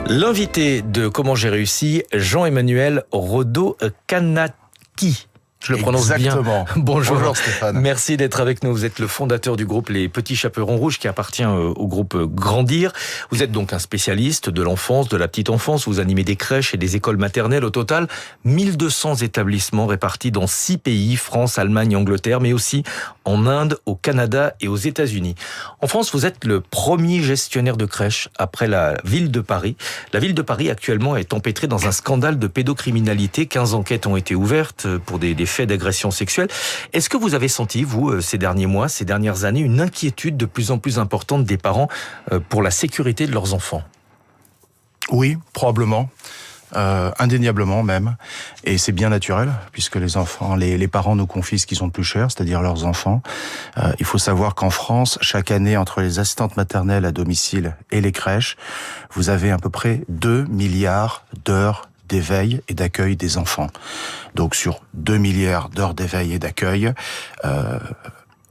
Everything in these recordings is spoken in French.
L'invité de Comment j'ai réussi, Jean-Emmanuel Rodo-Kanaki. Je le prononce Exactement. bien. Bonjour Stéphane. Merci d'être avec nous. Vous êtes le fondateur du groupe Les Petits Chaperons Rouges qui appartient au groupe Grandir. Vous êtes donc un spécialiste de l'enfance, de la petite enfance. Vous animez des crèches et des écoles maternelles. Au total, 1200 établissements répartis dans 6 pays, France, Allemagne, Angleterre, mais aussi en Inde, au Canada et aux États-Unis. En France, vous êtes le premier gestionnaire de crèche après la ville de Paris. La ville de Paris actuellement est empêtrée dans un scandale de pédocriminalité. 15 enquêtes ont été ouvertes pour des faits d'agression sexuelle. Est-ce que vous avez senti, vous, ces derniers mois, ces dernières années, une inquiétude de plus en plus importante des parents pour la sécurité de leurs enfants ? Oui, probablement. Indéniablement même, et c'est bien naturel puisque les enfants, les parents nous confient ce qu'ils ont de plus cher, c'est-à-dire leurs enfants. Il faut savoir qu'en France, chaque année, entre les assistantes maternelles à domicile et les crèches, vous avez à peu près 2 milliards d'heures d'éveil et d'accueil des enfants. Donc sur 2 milliards d'heures d'éveil et d'accueil,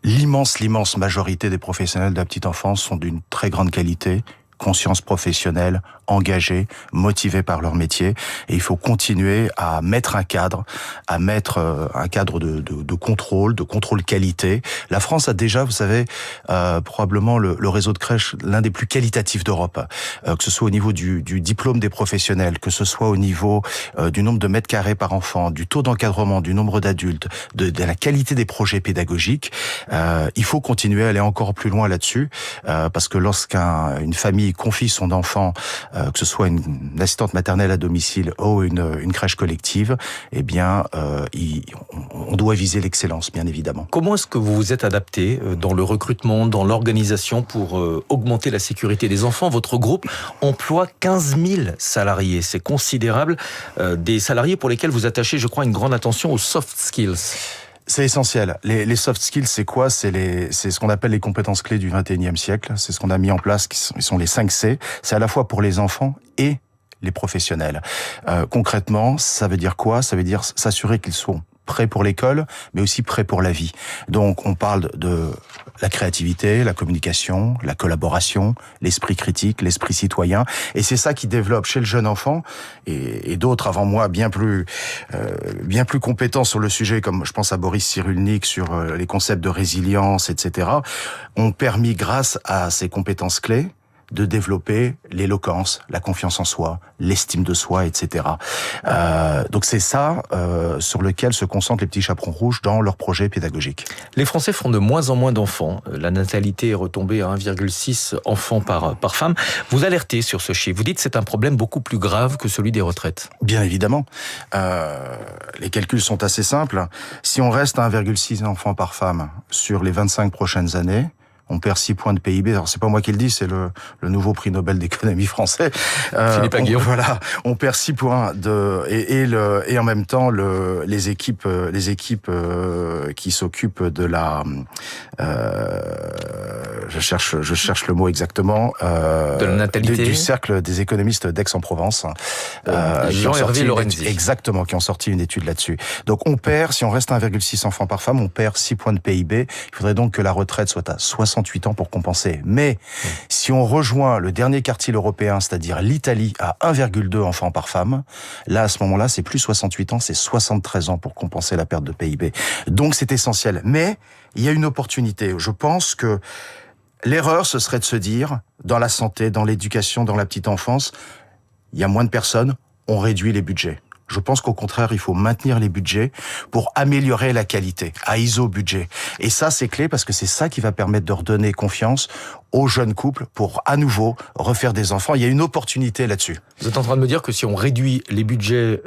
l'immense majorité des professionnels de la petite enfance sont d'une très grande qualité, conscience professionnelle, engagés, motivés par leur métier, et il faut continuer à mettre un cadre, de contrôle qualité. La France a déjà, vous savez, probablement le réseau de crèches l'un des plus qualitatifs d'Europe, que ce soit au niveau du diplôme des professionnels, que ce soit au niveau du nombre de mètres carrés par enfant, du taux d'encadrement, du nombre d'adultes, de la qualité des projets pédagogiques. Il faut continuer à aller encore plus loin là-dessus, parce que lorsqu'une famille confie son enfant, que ce soit une assistante maternelle à domicile ou une crèche collective, eh bien, on doit viser l'excellence, bien évidemment. Comment est-ce que vous vous êtes adapté dans le recrutement, dans l'organisation pour augmenter la sécurité des enfants ? Votre groupe emploie 15 000 salariés, c'est considérable. Des salariés pour lesquels vous attachez, je crois, une grande attention aux soft skills. C'est essentiel. Les soft skills, c'est quoi ? C'est ce qu'on appelle les compétences clés du 21e siècle. C'est ce qu'on a mis en place, qui sont les 5 C. C'est à la fois pour les enfants et les professionnels. Concrètement, ça veut dire quoi ? Ça veut dire s'assurer qu'ils sont prêts pour l'école, mais aussi prêts pour la vie. Donc, on parle de la créativité, la communication, la collaboration, l'esprit critique, l'esprit citoyen. Et c'est ça qui développe chez le jeune enfant, et d'autres avant moi bien plus compétents sur le sujet, comme je pense à Boris Cyrulnik sur les concepts de résilience, etc., ont permis, grâce à ces compétences clés, de développer l'éloquence, la confiance en soi, l'estime de soi, etc. Donc c'est ça sur lequel se concentrent les petits chaperons rouges dans leur projet pédagogique. Les Français font de moins en moins d'enfants. La natalité est retombée à 1,6 enfants par femme. Vous alertez sur ce chiffre. Vous dites que c'est un problème beaucoup plus grave que celui des retraites. Bien évidemment. Les calculs sont assez simples. Si on reste à 1,6 enfants par femme sur les 25 prochaines années, on perd 6 points de PIB. Alors c'est pas moi qui le dis, c'est le nouveau prix Nobel d'économie français. Philippe Aguillon. Voilà, on perd 6 points et en même temps les équipes qui s'occupent de la je cherche le mot exactement de la natalité, du cercle des économistes d'Aix-en-Provence. Jean-Hervé Lorenzi. Exactement, qui ont sorti une étude là-dessus. Donc on perd, si on reste à 1,6 enfants par femme, on perd 6 points de PIB. Il faudrait donc que la retraite soit à 68 ans pour compenser. Mais si on rejoint le dernier quartile européen, c'est-à-dire l'Italie, à 1,2 enfants par femme, là, à ce moment-là, c'est plus 68 ans, c'est 73 ans pour compenser la perte de PIB. Donc c'est essentiel. Mais il y a une opportunité. Je pense que l'erreur, ce serait de se dire, dans la santé, dans l'éducation, dans la petite enfance, il y a moins de personnes, on réduit les budgets. Je pense qu'au contraire, il faut maintenir les budgets pour améliorer la qualité, à ISO budget. Et ça, c'est clé parce que c'est ça qui va permettre de redonner confiance aux jeunes couples pour à nouveau refaire des enfants. Il y a une opportunité là-dessus. Vous êtes en train de me dire que si on réduit les budgets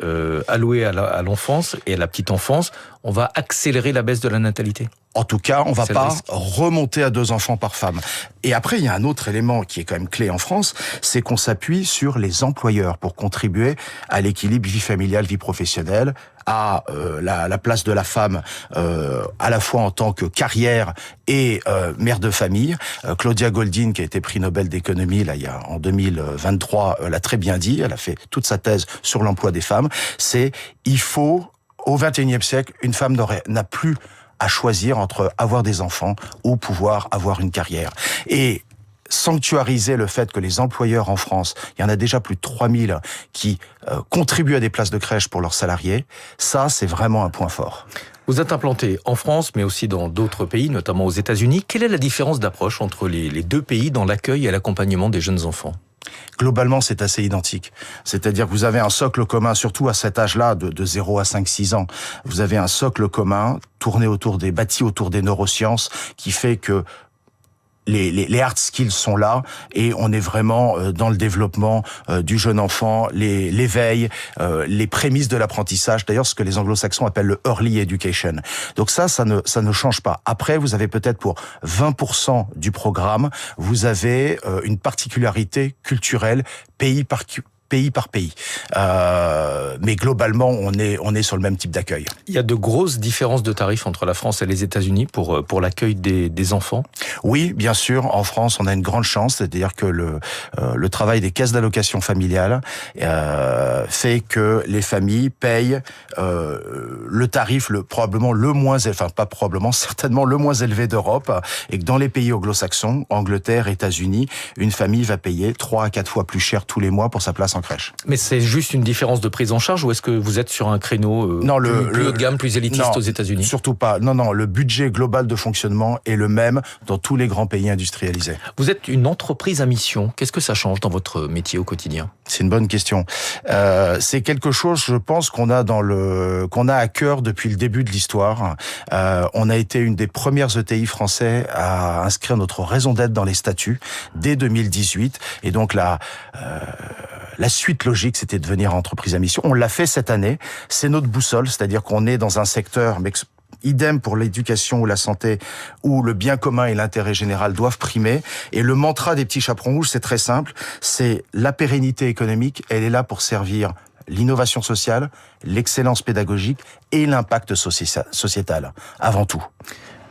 alloués à l'enfance et à la petite enfance, on va accélérer la baisse de la natalité ? En tout cas, on va pas remonter à 2 enfants par femme. Et après, il y a un autre élément qui est quand même clé en France, c'est qu'on s'appuie sur les employeurs pour contribuer à l'équilibre vie familiale, vie professionnelle, à la place de la femme à la fois en tant que carrière et mère de famille. Claudia Goldin, qui a été prix Nobel d'économie en 2023, l'a très bien dit. Elle a fait toute sa thèse sur l'emploi des femmes. Il faut, au XXIe siècle, une femme n'a plus à choisir entre avoir des enfants ou pouvoir avoir une carrière. Et sanctuariser le fait que les employeurs en France, il y en a déjà plus de 3000 qui contribuent à des places de crèche pour leurs salariés, ça c'est vraiment un point fort. Vous êtes implanté en France, mais aussi dans d'autres pays, notamment aux États-Unis. Quelle est la différence d'approche entre les deux pays dans l'accueil et l'accompagnement des jeunes enfants ? Globalement, c'est assez identique. C'est-à-dire que vous avez un socle commun, surtout à cet âge-là, de 0 à 5-6 ans. Vous avez un socle commun bâti autour des neurosciences, qui fait que les hard skills sont là et on est vraiment dans le développement du jeune enfant, l'éveil, les prémices de l'apprentissage. D'ailleurs, ce que les anglo-saxons appellent le early education. Donc ça ne change pas. Après, vous avez peut-être pour 20% du programme, vous avez une particularité culturelle pays par pays. Mais globalement, on est sur le même type d'accueil. Il y a de grosses différences de tarifs entre la France et les États-Unis pour l'accueil des enfants ? Oui, bien sûr. En France, on a une grande chance, c'est-à-dire que le travail des caisses d'allocation familiale fait que les familles payent le tarif certainement le moins élevé d'Europe, et que dans les pays anglo-saxons, Angleterre, États-Unis, une famille va payer 3 à 4 fois plus cher tous les mois pour sa place en crèche. Mais c'est juste une différence de prise en charge, ou est-ce que vous êtes sur un créneau plus haut de gamme, plus élitiste aux États-Unis ? Surtout pas. Non, le budget global de fonctionnement est le même dans tous les grands pays industrialisés. Vous êtes une entreprise à mission. Qu'est-ce que ça change dans votre métier au quotidien ? C'est une bonne question. C'est quelque chose, je pense, qu'on a à cœur depuis le début de l'histoire. On a été une des premières ETI français à inscrire notre raison d'être dans les statuts dès 2018, et donc la suite logique, c'était de devenir entreprise à mission. On l'a fait cette année. C'est notre boussole, c'est-à-dire qu'on est dans un secteur, mais idem pour l'éducation ou la santé, où le bien commun et l'intérêt général doivent primer. Et le mantra des petits chaperons rouges, c'est très simple. C'est la pérennité économique. Elle est là pour servir l'innovation sociale, l'excellence pédagogique et l'impact sociétal, avant tout.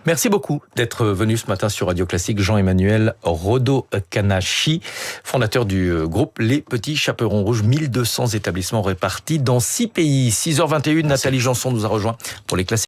Merci beaucoup d'être venu ce matin sur Radio Classique. Jean-Emmanuel Rodocanachi, fondateur du groupe Les Petits Chaperons Rouges, 1200 établissements répartis dans 6 pays. 6h21, Nathalie Janson nous a rejoint pour les classiques.